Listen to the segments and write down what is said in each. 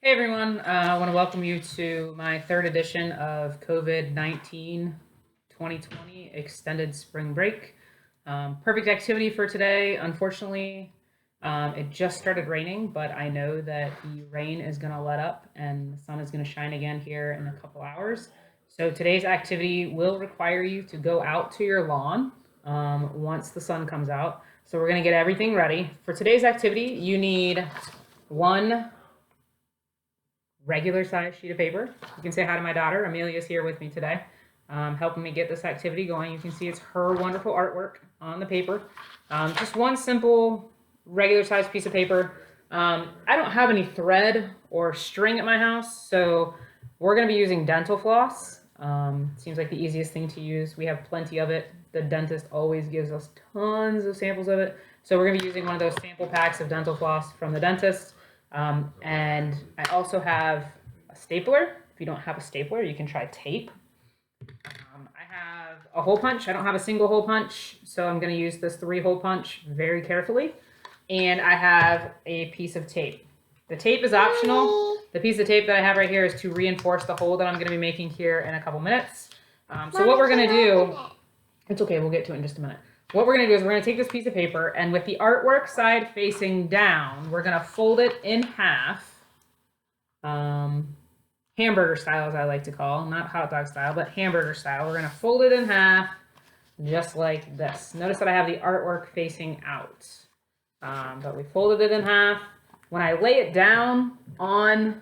Hey everyone, I want to welcome you to my third edition of COVID-19 2020 Extended Spring Break. Perfect activity for today. Unfortunately, it just started raining, but I know that the rain is going to let up and the sun is going to shine again here in a couple hours. So today's activity will require you to go out to your lawn once the sun comes out. So we're going to get everything ready. For today's activity, you need one regular size sheet of paper. You can say hi to my daughter. Amelia's here with me today, helping me get this activity going. You can see it's her wonderful artwork on the paper. Just one simple regular size piece of paper. I don't have any thread or string at my house, so we're going to be using dental floss. Seems like the easiest thing to use. We have plenty of it. The dentist always gives us tons of samples of it. So we're going to be using one of those sample packs of dental floss from the dentist. And I also have a stapler. If you don't have a stapler, you can try tape. I have a hole punch. I don't have a single hole punch, so I'm going to use this 3-hole punch very carefully. And I have a piece of tape. The tape is optional. The piece of tape that I have right here is to reinforce the hole that I'm going to be making here in a couple minutes. So what we're going to do, it's okay, we'll get to it in just a minute. What we're going to do is we're going to take this piece of paper, and with the artwork side facing down, we're going to fold it in half. Hamburger style, as I like to call, not hot dog style, but hamburger style. We're going to fold it in half just like this. Notice that I have the artwork facing out. But we folded it in half. When I lay it down on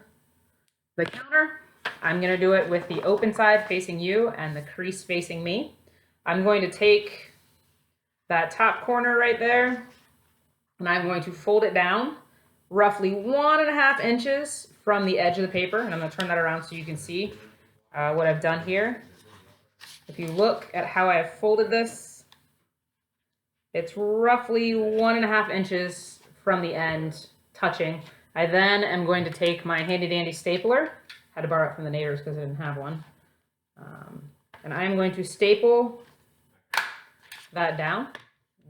the counter, I'm going to do it with the open side facing you and the crease facing me. I'm going to take that top corner right there, and I'm going to fold it down roughly 1.5 inches from the edge of the paper, and I'm going to turn that around so you can see what I've done here. If you look at how I have folded this, it's roughly 1.5 inches from the end touching. I then am going to take my handy dandy stapler. Had to borrow it from the neighbors because I didn't have one. And I'm going to staple that down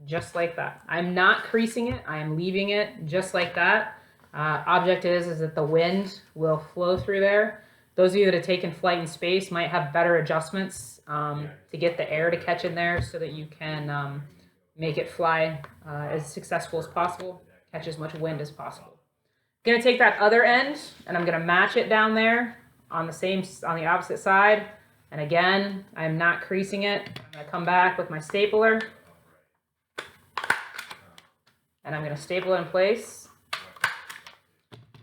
just like that. I'm not creasing it. I am leaving it just like that. Object is that the wind will flow through there. Those of you that have taken flight in space might have better adjustments to get the air to catch in there so that you can make it fly as successful as possible, catch as much wind as possible. I'm gonna take that other end and I'm gonna match it down there on the opposite side. And again, I'm not creasing it. I'm gonna come back with my stapler and I'm gonna staple it in place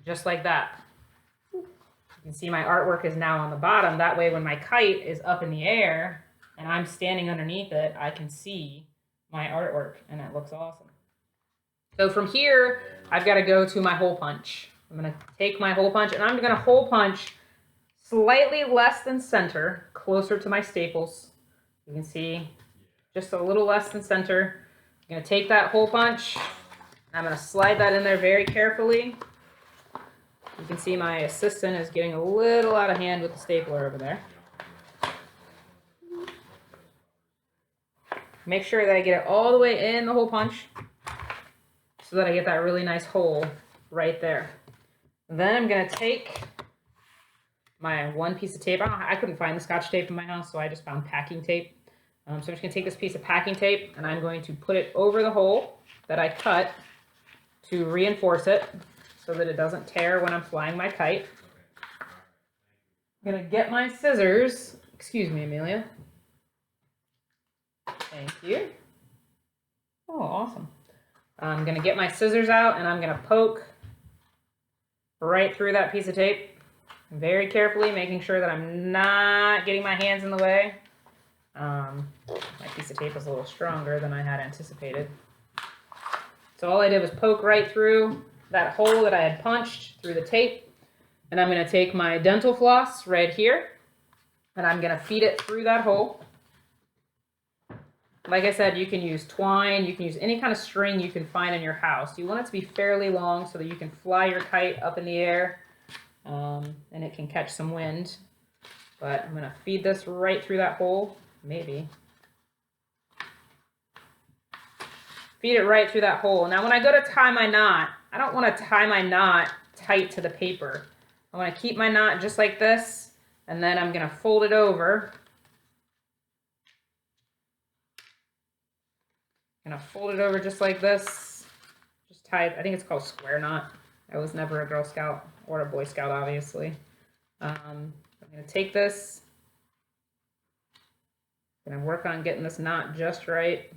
just like that. You can see my artwork is now on the bottom. That way when my kite is up in the air and I'm standing underneath it, I can see my artwork and it looks awesome. So from here, I've got to go to my hole punch. I'm going to take my hole punch and I'm going to hole punch slightly less than center, closer to my staples. You can see just a little less than center. I'm going to take that hole punch and I'm going to slide that in there very carefully. You can see my assistant is getting a little out of hand with the stapler over there. Make sure that I get it all the way in the hole punch so that I get that really nice hole right there. Then I'm going to take my one piece of tape. I couldn't find the Scotch tape in my house, so I just found packing tape. So I'm just going to take this piece of packing tape and I'm going to put it over the hole that I cut to reinforce it so that it doesn't tear when I'm flying my kite. I'm going to get my scissors. Excuse me, Amelia. Thank you. Oh, awesome. I'm going to get my scissors out and I'm going to poke right through that piece of tape very carefully, making sure that I'm not getting my hands in the way. My piece of tape is a little stronger than I had anticipated. So all I did was poke right through that hole that I had punched through the tape. And I'm going to take my dental floss right here and I'm going to feed it through that hole. Like I said, you can use twine, you can use any kind of string you can find in your house. You want it to be fairly long so that you can fly your kite up in the air and it can catch some wind. But I'm going to feed this right through that hole, maybe. Feed it right through that hole. Now when I go to tie my knot, I don't want to tie my knot tight to the paper. I want to keep my knot just like this, and then I'm going to fold it over. I'm going to fold it over just like this. Just tie it, I think it's called square knot. I was never a Girl Scout or a Boy Scout, obviously. I'm going to take this. I'm going to work on getting this knot just right.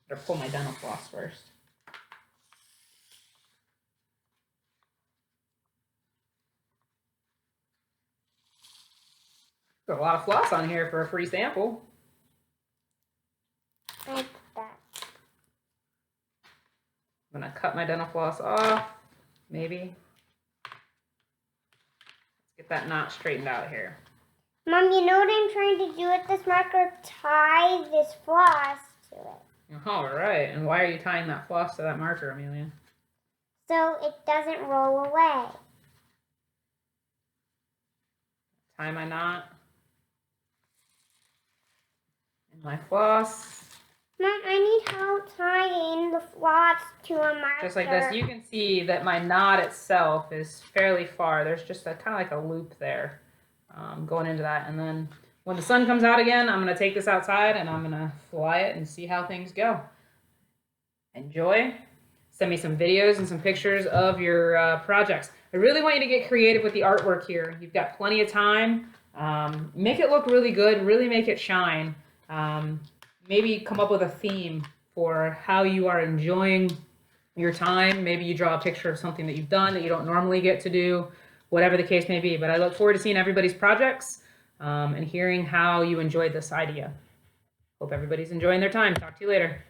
Better pull my dental floss first. Got a lot of floss on here for a free sample. Like that. I'm going to cut my dental floss off, maybe. Let's get that knot straightened out here. Mom, you know what I'm trying to do with this marker? Tie this floss to it. All right. And why are you tying that floss to that marker, Amelia? So it doesn't roll away. Tie my knot. And my floss. Mom, I need help tying the floss to a marker. Just like this. You can see that my knot itself is fairly far. There's just a kind of like a loop there going into that. And then when the sun comes out again, I'm going to take this outside and I'm going to fly it and see how things go. Enjoy. Send me some videos and some pictures of your projects. I really want you to get creative with the artwork here. You've got plenty of time. Make it look really good. Really make it shine. Maybe come up with a theme for how you are enjoying your time. Maybe you draw a picture of something that you've done that you don't normally get to do, whatever the case may be. But I look forward to seeing everybody's projects and hearing how you enjoyed this idea. Hope everybody's enjoying their time. Talk to you later.